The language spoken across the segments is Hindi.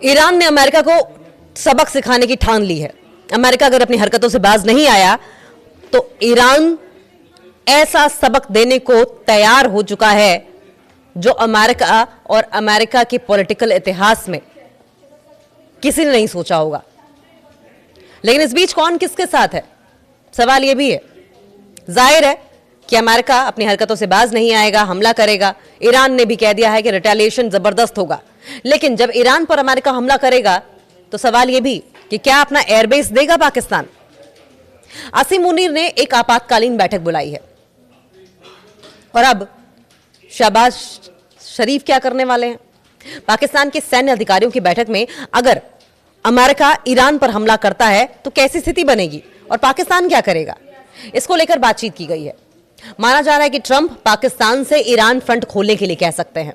ईरान ने अमेरिका को सबक सिखाने की ठान ली है। अमेरिका अगर अपनी हरकतों से बाज नहीं आया तो ईरान ऐसा सबक देने को तैयार हो चुका है जो अमेरिका और अमेरिका के पॉलिटिकल इतिहास में किसी ने नहीं सोचा होगा। लेकिन इस बीच कौन किसके साथ है, सवाल यह भी है। जाहिर है कि अमेरिका अपनी हरकतों से बाज नहीं आएगा, हमला करेगा। ईरान ने भी कह दिया है कि रिटेलिएशन जबरदस्त होगा। लेकिन जब ईरान पर अमेरिका हमला करेगा तो सवाल यह भी कि क्या अपना एयरबेस देगा पाकिस्तान। आसिम मुनीर ने एक आपातकालीन बैठक बुलाई है और अब शहबाज शरीफ क्या करने वाले हैं। पाकिस्तान के सैन्य अधिकारियों की बैठक में अगर अमेरिका ईरान पर हमला करता है तो कैसी स्थिति बनेगी और पाकिस्तान क्या करेगा, इसको लेकर बातचीत की गई है। माना जा रहा है कि ट्रंप पाकिस्तान से ईरान फ्रंट खोलने के लिए कह सकते हैं।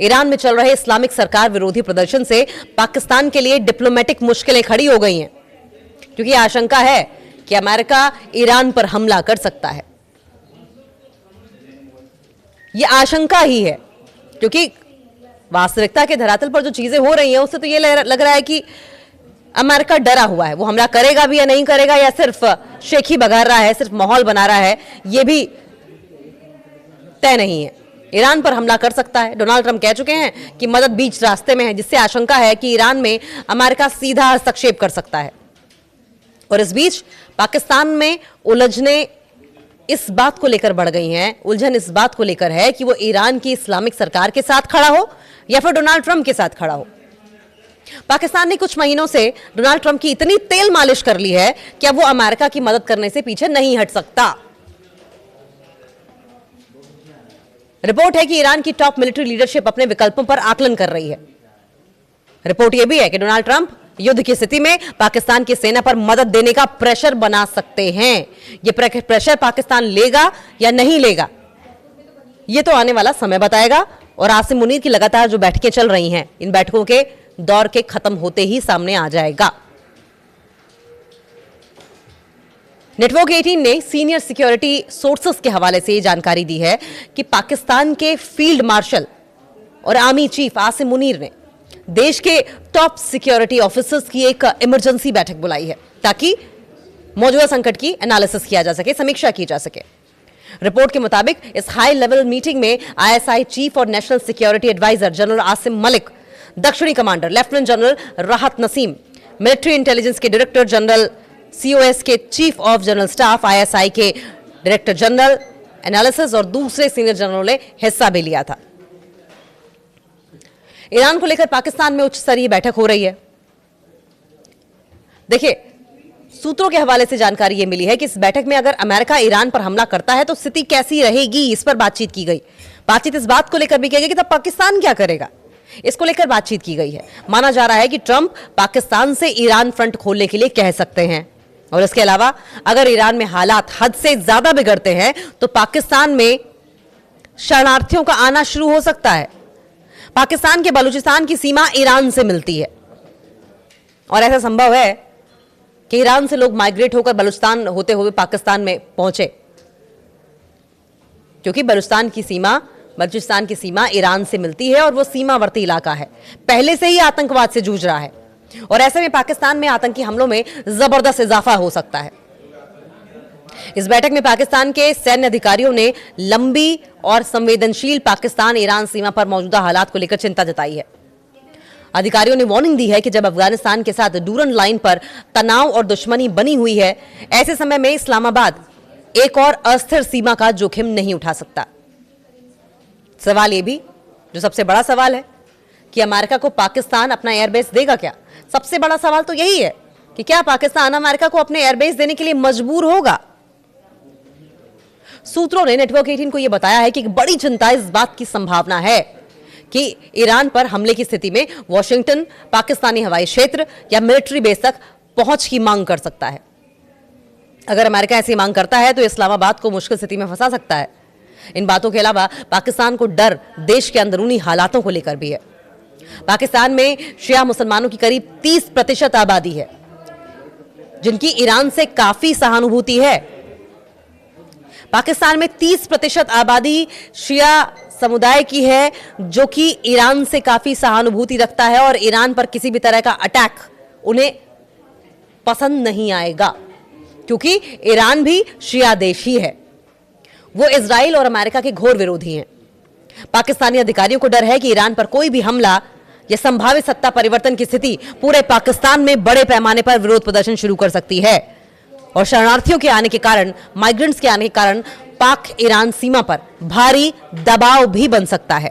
ईरान में चल रहे इस्लामिक सरकार विरोधी प्रदर्शन से पाकिस्तान के लिए डिप्लोमेटिक मुश्किलें खड़ी हो गई हैं, क्योंकि आशंका है कि अमेरिका ईरान पर हमला कर सकता है। यह आशंका ही है क्योंकि वास्तविकता के धरातल पर जो चीजें हो रही हैं उससे तो यह लग रहा है कि अमेरिका डरा हुआ है। वो हमला करेगा भी या नहीं करेगा, या सिर्फ शेखी बघार रहा है, सिर्फ माहौल बना रहा है, यह भी तय नहीं है। ईरान पर हमला कर सकता है। डोनाल्ड ट्रंप कह चुके हैं कि मदद बीच रास्ते में है, जिससे आशंका है कि ईरान में अमेरिका सीधा हस्तक्षेप कर सकता है। और इस बीच पाकिस्तान में उलझने इस बात को लेकर बढ़ गई हैं, उलझन इस बात को लेकर है कि वो ईरान की इस्लामिक सरकार के साथ खड़ा हो या फिर डोनाल्ड ट्रंप के साथ खड़ा हो। पाकिस्तान ने कुछ महीनों से डोनाल्ड ट्रंप की इतनी तेल मालिश कर ली है कि अब वो अमेरिका की मदद करने से पीछे नहीं हट सकता। रिपोर्ट है कि ईरान की टॉप मिलिट्री लीडरशिप अपने विकल्पों पर आकलन कर रही है। रिपोर्ट यह भी है कि डोनाल्ड ट्रंप युद्ध की स्थिति में पाकिस्तान की सेना पर मदद देने का प्रेशर बना सकते हैं। यह प्रेशर पाकिस्तान लेगा या नहीं लेगा, यह तो आने वाला समय बताएगा। और आसिम मुनीर की लगातार जो बैठकें चल रही हैं, इन बैठकों के दौर के खत्म होते ही सामने आ जाएगा। नेटवर्क 18 ने सीनियर सिक्योरिटी सोर्सेस के हवाले से यह जानकारी दी है कि पाकिस्तान के फील्ड मार्शल और आर्मी चीफ आसिम मुनीर ने देश के टॉप सिक्योरिटी ऑफिसर्स की एक इमरजेंसी बैठक बुलाई है ताकि मौजूदा संकट की एनालिसिस किया जा सके, समीक्षा की जा सके। रिपोर्ट के मुताबिक इस हाई लेवल मीटिंग में आईएसआई चीफ और national security adviser general Asim Malik, दक्षिणी commander lieutenant general Rahat Naseem, military intelligence के डायरेक्टर जनरल, सीओएस के chief of general staff, ISI के डायरेक्टर जनरल एनालिसिस और दूसरे सीनियर जनरलों ने हिस्सा भी लिया था। ईरान को लेकर पाकिस्तान में उच्च स्तरीय बैठक हो रही है। देखिए, सूत्रों के हवाले से जानकारी यह मिली है कि इस बैठक में अगर अमेरिका ईरान पर हमला करता है तो स्थिति कैसी रहेगी, इस पर बातचीत की गई। बातचीत इस बात को लेकर भी की गई कि तब पाकिस्तान क्या करेगा, इसको लेकर बातचीत की गई है। माना जा रहा है कि ट्रंप पाकिस्तान से ईरान फ्रंट खोलने के लिए कह सकते हैं। और इसके अलावा अगर ईरान में हालात हद से ज्यादा बिगड़ते हैं तो पाकिस्तान में शरणार्थियों का आना शुरू हो सकता है। पाकिस्तान के बलूचिस्तान की सीमा ईरान से मिलती है और ऐसा संभव है कि ईरान से लोग माइग्रेट होकर बलूचिस्तान होते हुए पाकिस्तान में पहुंचे, क्योंकि बलूचिस्तान की सीमा ईरान से मिलती है और वो सीमावर्ती इलाका है, पहले से ही आतंकवाद से जूझ रहा है। और ऐसे में पाकिस्तान में आतंकी हमलों में जबरदस्त इजाफा हो सकता है। इस बैठक में पाकिस्तान के सैन्य अधिकारियों ने लंबी और संवेदनशील पाकिस्तान ईरान सीमा पर मौजूदा हालात को लेकर चिंता जताई है। अधिकारियों ने वार्निंग दी है कि जब अफगानिस्तान के साथ डूरन लाइन पर तनाव और दुश्मनी बनी हुई है, ऐसे समय में इस्लामाबाद एक और अस्थिर सीमा का जोखिम नहीं उठा सकता। सवाल यह भी, जो सबसे बड़ा सवाल है, कि अमेरिका को पाकिस्तान अपना एयरबेस देगा क्या। सबसे बड़ा सवाल तो यही है कि क्या पाकिस्तान अमेरिका को अपने एयरबेस देने के लिए मजबूर होगा। सूत्रों ने नेटवर्क 18 को यह बताया है कि एक बड़ी चिंता इस बात की संभावना है कि ईरान पर हमले की स्थिति में वॉशिंगटन पाकिस्तानी हवाई क्षेत्र या मिलिट्री बेस तक पहुंच की मांग कर सकता है। अगर अमेरिका ऐसी मांग करता है तो इस्लामाबाद को मुश्किल स्थिति में फंसा सकता है। इन बातों के अलावा पाकिस्तान को डर देश के अंदरूनी हालातों को लेकर भी है। पाकिस्तान में शिया मुसलमानों की करीब 30% आबादी है, जिनकी ईरान से काफी सहानुभूति है। पाकिस्तान में 30% आबादी शिया समुदाय की है जो कि ईरान से काफी सहानुभूति रखता है और ईरान पर किसी भी तरह का अटैक उन्हें पसंद नहीं आएगा, क्योंकि ईरान भी शिया देश ही है। वो इजराइल और अमेरिका के घोर विरोधी हैं। पाकिस्तानी अधिकारियों को डर है कि ईरान पर कोई भी हमला या संभावित सत्ता परिवर्तन की स्थिति पूरे पाकिस्तान में बड़े पैमाने पर विरोध प्रदर्शन शुरू कर सकती है और शरणार्थियों के आने के कारण, माइग्रेंट्स के आने के कारण पाक ईरान सीमा पर भारी दबाव भी बन सकता है।